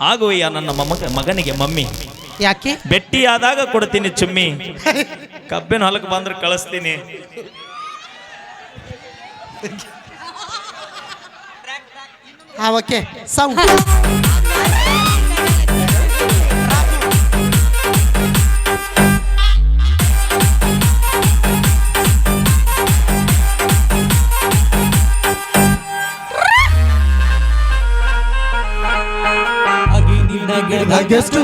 ಆಗುವಯ್ಯ ನನ್ನ ಮಗನಿಗೆ ಮಮ್ಮಿ. ಯಾಕೆ? ಬೆಟ್ಟಿಯಾದಾಗ ಕೊಡ್ತೀನಿ ಚುಮ್ಮಿ, ಕಬ್ಬಿನ ಹೊಲಕ್ಕೆ ಬಂದ್ರೆ ಕಳಿಸ್ತೀನಿ. Okay sound. ಗೆಸ್ಟು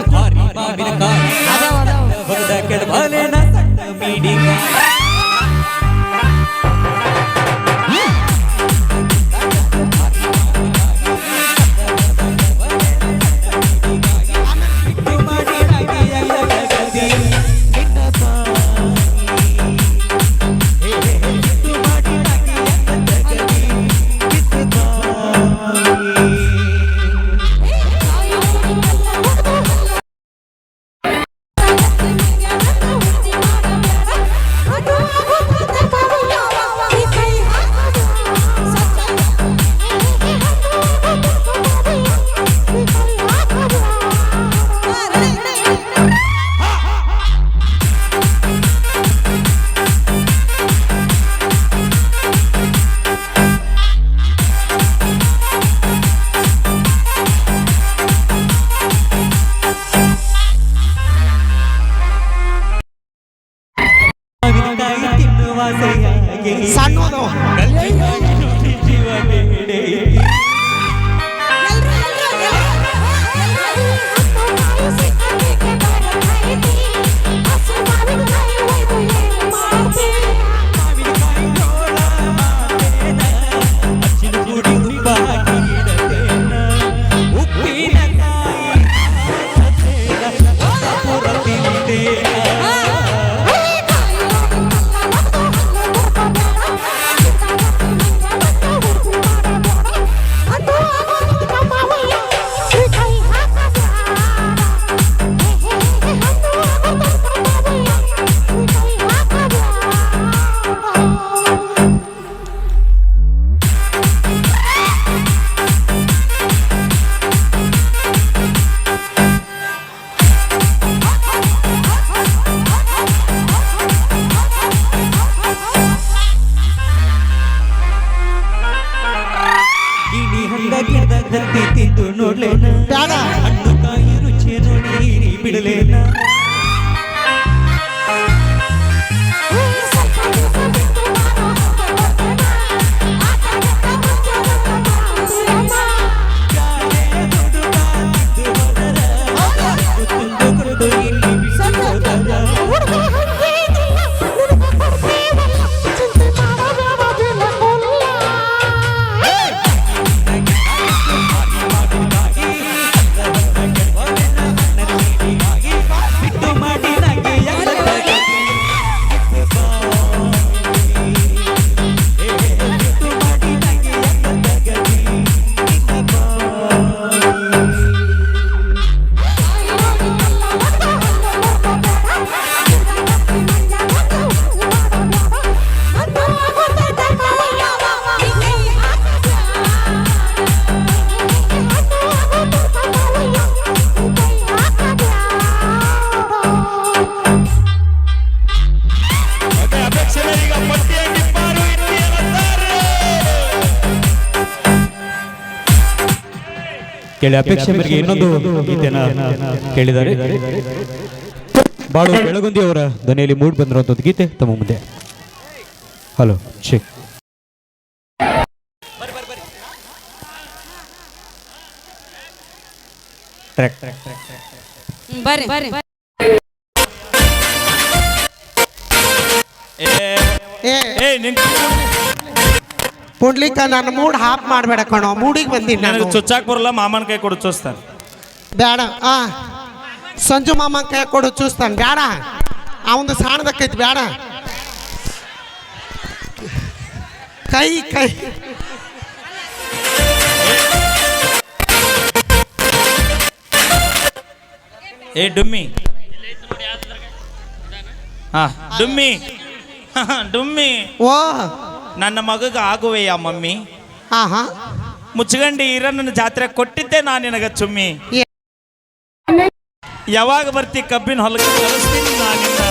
ಸಣ್ಣದು ನೋಡ್ಲೇನ ಹಣ್ಣು ಕಾಯಿ ರುಚಿ ನೋಡಿ ಬಿಡಲೇನ. ಕೇಳಿ ಅಪೇಕ್ಷೆ ಮೇರೆಗೆ ಇನ್ನೊಂದು ಗೀತೆನ ಕೇಳಿದ್ದಾರೆ. ಬಾಳು ಬೆಳಗುಂದಿ ಅವರ ಧ್ವನಿಯಲ್ಲಿ ಮೂಡಿ ಬಂದಿರುವಂತ ಗೀತೆ ತಮ್ಮ ಮುಂದೆ. Hello check. ಪುಂಡ್ಲಿಕ್ಕ ನನ್ನ ಮೂಡ್ ಹಾಪ್ ಮಾಡಬೇಡ ಕಣೋ, ಮೂಡಿಗೆ ಬಂದೀನಿ ನಾನು. ಚುಚ್ಚಾಕ್ ಬರಲ್ಲ, ಮಾಮನ ಕೈ ಕೊಡು ಚೂಸ್ತಾನೆ. ಬೇಡ ಸಂಜು ಮಾಮನ ಕೈ ಕೊಡು ಚೂಸ್ತಾನೆ. ಬೇಡ, ಅವಂದು ಸಾಣದಕ್ಕೈತಿ. ಬೇಡ, ಕೈ ಕೈ ಏ ಡುಮ್ಮಿ, ಡುಮ್ಮಿ ಡುಮ್ಮಿ, ಓ ನನ್ನ ಮಗಗ ಆಗುವೆಯಾ ಮಮ್ಮಿ? ಮುಚ್ಚಗಂಡಿ ಈರಣ್ಣನ ಜಾತ್ರೆ ಕೊಟ್ಟಿದ್ದೆ ನಾನು ನಿನಗ ಚುಮ್ಮಿ. ಯಾವಾಗ ಬರ್ತಿ ಕಬ್ಬಿನ ಹೊಲಕ್ಕೆ ಕಳಿಸ್ತೀನಿ ನಾನಿನ್ನ.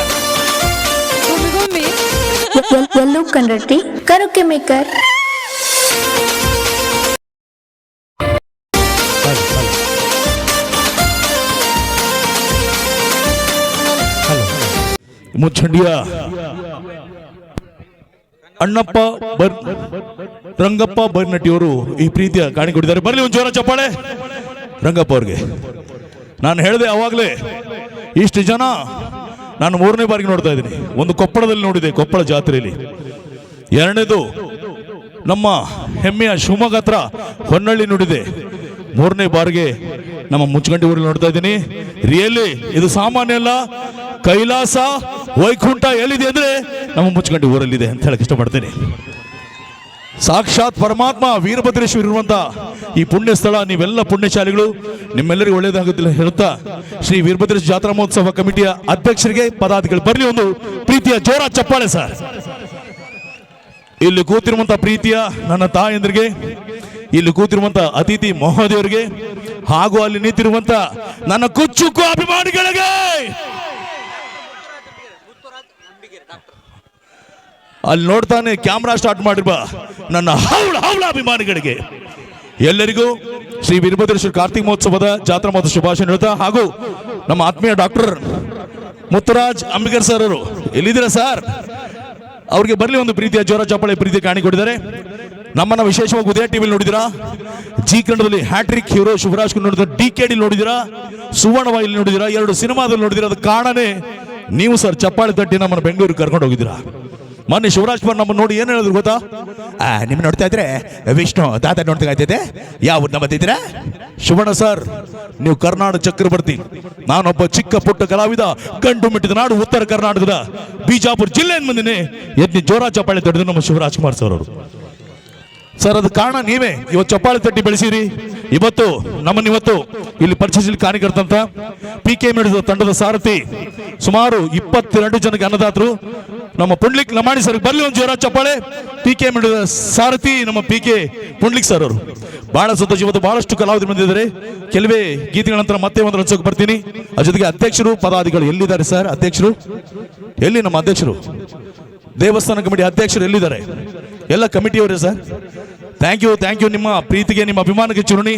ಎಲ್ಲೂ ಕಂಡ್ರಿ ಕರುಕೆ ಮೇಕರ್ ಮುಚ್ಚಂಡಿಯ ಅಣ್ಣಪ್ಪ ರಂಗಪ್ಪ ಬರ್ನಟ್ಟಿಯವರು ಈ ಪ್ರೀತಿಯ ಕಾಣಿ ಕೊಟ್ಟಿದ್ದಾರೆ. ಬರಲಿ ಒಂದು ಜೋರ ಚಪ್ಪಾಳೆ ರಂಗಪ್ಪ ಅವ್ರಿಗೆ. ನಾನು ಹೇಳಿದೆ ಅವಾಗಲೇ, ಇಷ್ಟು ಜನ ನಾನು 3ನೇ ಬಾರಿಗೆ ನೋಡ್ತಾ ಇದ್ದೀನಿ. ಒಂದು ಕೊಪ್ಪಳದಲ್ಲಿ ನೋಡಿದೆ, ಕೊಪ್ಪಳ ಜಾತ್ರೆಯಲ್ಲಿ. 2ನೇದು ನಮ್ಮ ಹೆಮ್ಮೆಯ ಶಿವಮೊಗ್ಗ ಹತ್ರ ಹೊನ್ನಳ್ಳಿ ನೋಡಿದೆ. 3ನೇ ಬಾರಿಗೆ ನಮ್ಮ ಮುಚ್ಚಗಂಡಿ ಊರಲ್ಲಿ ನೋಡ್ತಾ ಇದ್ದೀನಿ. ರಿಯಲಿ ಇದು ಸಾಮಾನ್ಯ ಅಲ್ಲ. ಕೈಲಾಸ ವೈಕುಂಠ ಎಲ್ಲಿದೆ ಅಂದ್ರೆ ನಮ್ಮ ಮುಚ್ಚಗಂಡಿ ಊರಲ್ಲಿದೆ ಅಂತ ಹೇಳಕ್ ಇಷ್ಟಪಡ್ತೇನೆ. ಸಾಕ್ಷಾತ್ ಪರಮಾತ್ಮ ವೀರಭದ್ರೇಶ್ವರ ಇರುವಂತ ಈ ಪುಣ್ಯ ಸ್ಥಳ, ನೀವೆಲ್ಲ ಪುಣ್ಯಶಾಲಿಗಳು, ನಿಮ್ಮೆಲ್ಲರಿಗೂ ಒಳ್ಳೇದಾಗುತ್ತಿಲ್ಲ ಹೇಳುತ್ತಾ ಶ್ರೀ ವೀರಭದ್ರೇಶ್ವರ ಜಾತ್ರಾ ಮಹೋತ್ಸವ ಕಮಿಟಿಯ ಅಧ್ಯಕ್ಷರಿಗೆ ಪದಾಧಿಕಾರಿ ಬರಲಿ ಒಂದು ಪ್ರೀತಿಯ ಜೋರ ಚಪ್ಪಾಳೆ ಸರ್. ಇಲ್ಲಿ ಕೂತಿರುವಂತ ಪ್ರೀತಿಯ ನನ್ನ ತಾಯಂದ್ರಿಗೆ, ಇಲ್ಲಿ ಕೂತಿರುವಂತ ಅತಿಥಿ ಮಹೋದಯರಿಗೆ, ಹಾಗೂ ಅಲ್ಲಿ ನಿಂತಿರುವಂತ ನನ್ನ ಕುಚ್ಚುಕು ಅಭಿಮಾನಿಗಳಿಗೆ, ಅಲ್ಲಿ ನೋಡ್ತಾನೆ ಕ್ಯಾಮ್ರಾ ಸ್ಟಾರ್ಟ್ ಮಾಡಿರುವ ನನ್ನ ಹೌಳ ಅಭಿಮಾನಿಗಳಿಗೆ ಎಲ್ಲರಿಗೂ ಶ್ರೀ ವೀರಭದ್ರೇಶ್ವರ ಕಾರ್ತಿಕ ಮಹೋತ್ಸವದ ಜಾತ್ರಾ ಮಹೋತ್ಸವ ಶುಭಾಶಯ ಹೇಳ್ತಾ, ಹಾಗೂ ನಮ್ಮ ಆತ್ಮೀಯ ಡಾಕ್ಟರ್ ಮುತ್ತುರಾಜ್ ಅಂಬಿಗರ್ ಸರ್ ಅವರು ಎಲ್ಲಿದ್ದೀರಾ ಸರ್? ಅವ್ರಿಗೆ ಬರಲಿ ಒಂದು ಪ್ರೀತಿಯ ಜೋರ ಚಪ್ಪಾಳೆ ಪ್ರೀತಿ ಕಾಣಿಕೊಟ್ಟಿದ್ದಾರೆ. ನಮ್ಮನ್ನ ವಿಶೇಷವಾಗಿ ಉದಯ ಟಿವಿಲಿ ನೋಡಿದಿರಾ, ಜಿ ಕನ್ನಡದಲ್ಲಿ ಹ್ಯಾಟ್ರಿಕ್ ಹೀರೋ ಶಿವರಾಜ್ ನೋಡಿದ್ರ, DKD ನೋಡಿದಿರಾ, ಸುವರ್ಣವಾಹಿನಿ ನೋಡಿದಿರಾ, 2 ಸಿನಿಮಾದಲ್ಲಿ ನೋಡಿದಿರಾ. ಅದು ಕಾರಣನೇ ನೀವು ಸರ್. ಚಪ್ಪಾಳೆ ತಟ್ಟಿ ನಮ್ಮನ್ನು ಬೆಂಗಳೂರಿಗೆ ಕರ್ಕೊಂಡು ಹೋಗಿದ್ದೀರಾ. ಮೊನ್ನೆ ಶಿವರಾಜ್ ಕುಮಾರ್ ನಮ್ಮನ್ನು ನೋಡಿ ಏನು ಹೇಳಿದ್ರು ಗೊತ್ತಾ? ನಿಮ್ಮ ನೋಡ್ತಾ ಇದ್ರೆ ವಿಷ್ಣು ದಾದ ನೋಡ್ತಾ ಇದ್ದೆ, ಯಾವ ಊರ್ನ ಬಂದಿದ್ದೀರಾ? ಶಿವಣ್ಣ ಸರ್, ನೀವು ಕರ್ನಾಟಕ ಚಕ್ರವರ್ತಿ. ನಾನೊಬ್ಬ ಚಿಕ್ಕ ಪುಟ್ಟ ಕಲಾವಿದ, ಗಂಡು ಮೆಟ್ಟಿದ ನಾಡು ಉತ್ತರ ಕರ್ನಾಟಕದ ಬಿಜಾಪುರ ಜಿಲ್ಲೆಯಿಂದ ಬಂದಿನಿ. ಎದ್ನಿ ಜೋರ ಚಪ್ಪಾಳೆ ತಟ್ಟಿದ್ರು ನಮ್ಮ ಶಿವರಾಜ್ ಕುಮಾರ್ ಸರ್ ಅವರು. ಸರ್ ಅದು ಕಾರಣ ನೀವೇ. ಇವತ್ತು ಚಪ್ಪಾಳೆ ತಟ್ಟಿ ಬೆಳೆಸಿರಿ. ಇವತ್ತು ನಮ್ಮನ್ನಿವತ್ತು ಇಲ್ಲಿ ಪರಿಚಯಿಸಲಿ ಕಾರ್ಯಕರ್ತಂತ PK ಮಿಡಿದ ತಂಡದ ಸಾರಥಿ, ಸುಮಾರು 22 ಜನಕ್ಕೆ ಅನ್ನದಾತರು ನಮ್ಮ ಪುಂಡ್ಲಿಕ್ ಲಮಾಣಿ ಸರ್. ಬರ್ಲಿ ಒಂದು ಜೋರ ಚಪ್ಪಾಳೆ. PK ಮಿಡಿದ ಸಾರಥಿ ನಮ್ಮ PK ಪುಂಡ್ಲಿಕ್ ಸರ್ ಅವರು. ಬಹಳ ಸಂತೋಷ. ಇವತ್ತು ಬಹಳಷ್ಟು ಕಲಾವಿದರು ಬಂದಿದ್ದಾರೆ. ಕೆಲವೇ ಗೀತೆಗಳ ನಂತರ ಮತ್ತೆ ಒಂದು ರಂಚಕ್ಕೆ ಬರ್ತೀನಿ. ಅದ್ರ ಜೊತೆಗೆ ಅಧ್ಯಕ್ಷರು ಪದಾಧಿಕಾರಿಗಳು ಎಲ್ಲಿದ್ದಾರೆ ಸರ್? ಅಧ್ಯಕ್ಷರು ಎಲ್ಲಿ? ನಮ್ಮ ಅಧ್ಯಕ್ಷರು, ದೇವಸ್ಥಾನ ಕಮಿಟಿ ಅಧ್ಯಕ್ಷರು ಎಲ್ಲಿದ್ದಾರೆ? ಎಲ್ಲ ಕಮಿಟಿಯವರೇ ಸರ್. ಥ್ಯಾಂಕ್ ಯು ನಿಮ್ಮ ಪ್ರೀತಿಗೆ, ನಿಮ್ಮ ಅಭಿಮಾನಕ್ಕೆ ಚುರುಣಿ.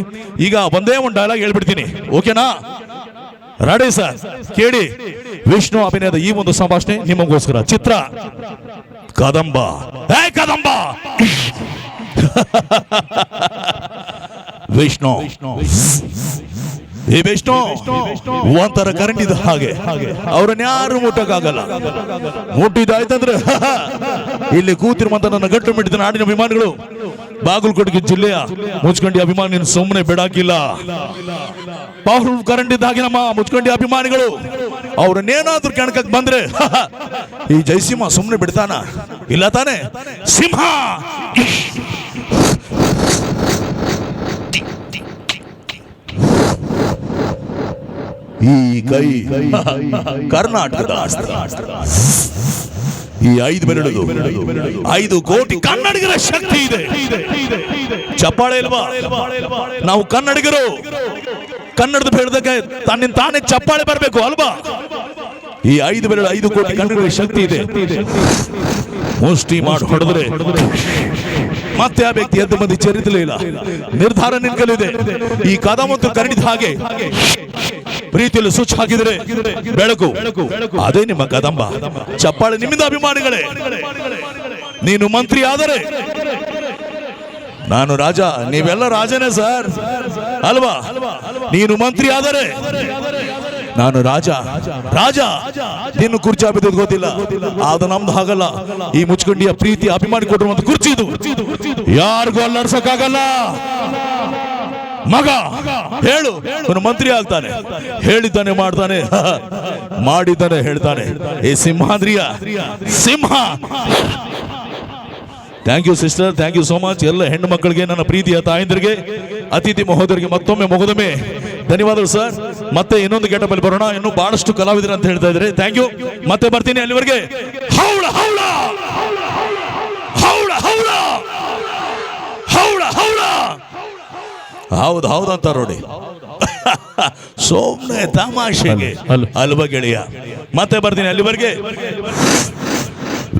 ಈಗ ಒಂದೇ ಒಂದು ಡೈಲಾಗ್ ಹೇಳ್ಬಿಡ್ತೀನಿ, ಓಕೆನಾ? Ready sir? ಕೇಳಿ. ವಿಷ್ಣು ಅಭಿನಯದ ಈ ಒಂದು ಸಂಭಾಷಣೆ ನಿಮಗೋಸ್ಕರ. ಚಿತ್ರ ಕದಂಬ. ಕದಂಬ ವಿಷ್ಣು. ಈ ವಿಷ್ಣು ಒಂಥರ ಕರೆಂಟ್ ಇದ್ದ ಹಾಗೆ, ಅವ್ರನ್ನ ಯಾರು ಮುಟ್ಟಕ್ಕಾಗಲ್ಲ. ಮುಟ್ಟಿದ್ದಾಯ್ತಂದ್ರೆ ಇಲ್ಲಿ ಕೂತಿರುವಂತ ನನ್ನ ಗಟ್ಟು ಮಿಟ್ಟಿದ ನಾಡಿನ ಅಭಿಮಾನಿಗಳು, ಬಾಗಲಕೋಟೆ ಜಿಲ್ಲೆಯ ಮುಚ್ಕಂಡಿ ಅಭಿಮಾನಿ ಸುಮ್ಮನೆ ಬಿಡಾಕಿಲ್ಲ. ಪವರ್ ಕರೆಂಟ್ ಇದ್ದ ಹಾಗೆ ನಮ್ಮ ಮುಚ್ಕಂಡಿ ಅಭಿಮಾನಿಗಳು ಅವ್ರನ್ನೇನಾದ್ರೂ ಕೆಣಕಕ್ಕೆ ಬಂದ್ರೆ ಈ ಜಯಸಿಂಹ ಸುಮ್ಮನೆ ಬಿಡ್ತಾನ? ಇಲ್ಲ ತಾನೆ? ಸಿಂಹ ಈ ಕೈ ಕರ್ನಾಟಕದ ಈ 5 ಬೆರಳು 5 ಕೋಟಿ ಕನ್ನಡಿಗರ ಶಕ್ತಿ ಇದೆ. ಚಪ್ಪಾಳೆ ಇಲ್ವಾ? ನಾವು ಕನ್ನಡಿಗರು. ಕನ್ನಡದ ಬೆಳೆದಾಗ ತನ್ನಿಂದ ತಾನೇ ಚಪ್ಪಾಳೆ ಬರಬೇಕು ಅಲ್ವಾ? ಈ 5 ಬೆರಳು 5 ಕೋಟಿ ಕನ್ನಡಿಗರ ಶಕ್ತಿ ಇದೆ. ಮುಷ್ಟಿ ಮಾಡಿ ಹೊಡೆದ್ರೆ ಮತ್ತೆ ಆ ವ್ಯಕ್ತಿ ಎದ್ದು ಮಂದಿ ಚರಿತ್ರಲೇ ಇಲ್ಲ. ನಿರ್ಧಾರ ನಿನ್ಕಲಿದೆ. ಈ ಕದಮಂತು ಕರಡಿದ ಹಾಗೆ ಪ್ರೀತಿಯಲ್ಲಿ ಸ್ವಿಚ್ ಹಾಕಿದರೆ ಬೆಳಕು, ಅದೇ ನಿಮ್ಮ ಕದಂಬ. ಚಪ್ಪಾಳೆ ನಿಮ್ಮಿಂದ ಅಭಿಮಾನಿಗಳೇ. ನೀನು ಮಂತ್ರಿ ಆದರೆ ನಾನು ರಾಜ. ನೀವೆಲ್ಲ ರಾಜನೇ ಸರ್ ಅಲ್ವಾ? ನೀನು ಮಂತ್ರಿ ಆದರೆ ನಾನು ರಾಜ. ರಾಜ ನೀನು ಕುರ್ಚಿ ಹಾಕಿದ್ದು ಗೊತ್ತಿಲ್ಲ, ಅದು ನಮ್ದು ಹಾಗಲ್ಲ. ಈ ಮುಚ್ಕಂಡಿಯ ಪ್ರೀತಿ ಅಭಿಮಾನಿ ಕೊಟ್ಟಿರುವಂತ ಕುರ್ಚಿ ಇದು ಯಾರಿಗೂ ಅಲ್ಲಾಡ್ಸಕ್ಕಾಗಲ್ಲ. ಮಗ ಹೇಳು, ಅವನು ಮಂತ್ರಿ ಆಗ್ತಾನೆ. ಹೇಳಿದ್ದಾನೆ ಮಾಡ್ತಾನೆ, ಮಾಡಿದ್ದಾನೆ ಹೇಳ್ತಾನೆ. ಈ ಸಿಂಹಾದ್ರಿಯ ಸಿಂಹ. Thank you sister, thank you so much. ಎಲ್ಲ ಹೆಣ್ಣು ಮಕ್ಕಳಿಗೆ, ನನ್ನ ಪ್ರೀತಿಯ ತಾಯಂದಿರಿಗೆ, ಅತಿಥಿ ಮಹೋದಯರಿಗೆ ಮತ್ತೊಮ್ಮೆ ಮುಗಿದೊಮ್ಮೆ ಧನ್ಯವಾದಗಳು ಸರ್. ಮತ್ತೆ ಇನ್ನೊಂದು ಗೆಟಪ್ ಅಲ್ಲಿ ಬರೋಣ. ಇನ್ನೂ ಬಹಳಷ್ಟು ಕಲಾವಿದರು ಅಂತ ಹೇಳ್ತಾ ಇದ್ದಾರೆ. Thank you. ಮತ್ತೆ ಬರ್ತೀನಿ. ಅಲ್ಲಿವರೆಗೆ ಹೌಳ ಹೌಳ ಹೌಳ ಹೌಳ ಹೌಳ ಹೌಳ ಹೌದು ಹೌದು ಅಂತ ನೋಡಿ. ಸೋಮ್ನೆ ತಮಾಷೆಗೆ ಅಲ್ವಾ ಗೆಳೆಯ. ಮತ್ತೆ ಬರ್ತೀನಿ ಅಲ್ಲಿವರೆಗೆ.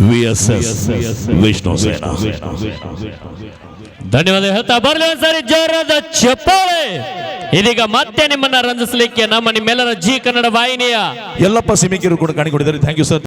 VSS ವಿಷ್ಣು ಸೇನಾ. ಧನ್ಯವಾದ ಹೇಳ್ತಾ ಬರ್ಲಿ ಒಂದ್ಸರಿ ಜೋರಾದ ಚಪ್ಪಾಳೆ. ಇದೀಗ ಮತ್ತೆ ನಿಮ್ಮನ್ನ ರಂಜಿಸಲಿಕ್ಕೆ ನಿಮ್ಮೆಲ್ಲರ ಜಿ ಕನ್ನಡ ವಾಹಿನಿಯ ಎಲ್ಲಪ್ಪ ಸಿಮಿಕಿರು ಕೂಡ ಕಾಣಿಕೊಂಡಿದ್ದಾರೆ. Thank you sir.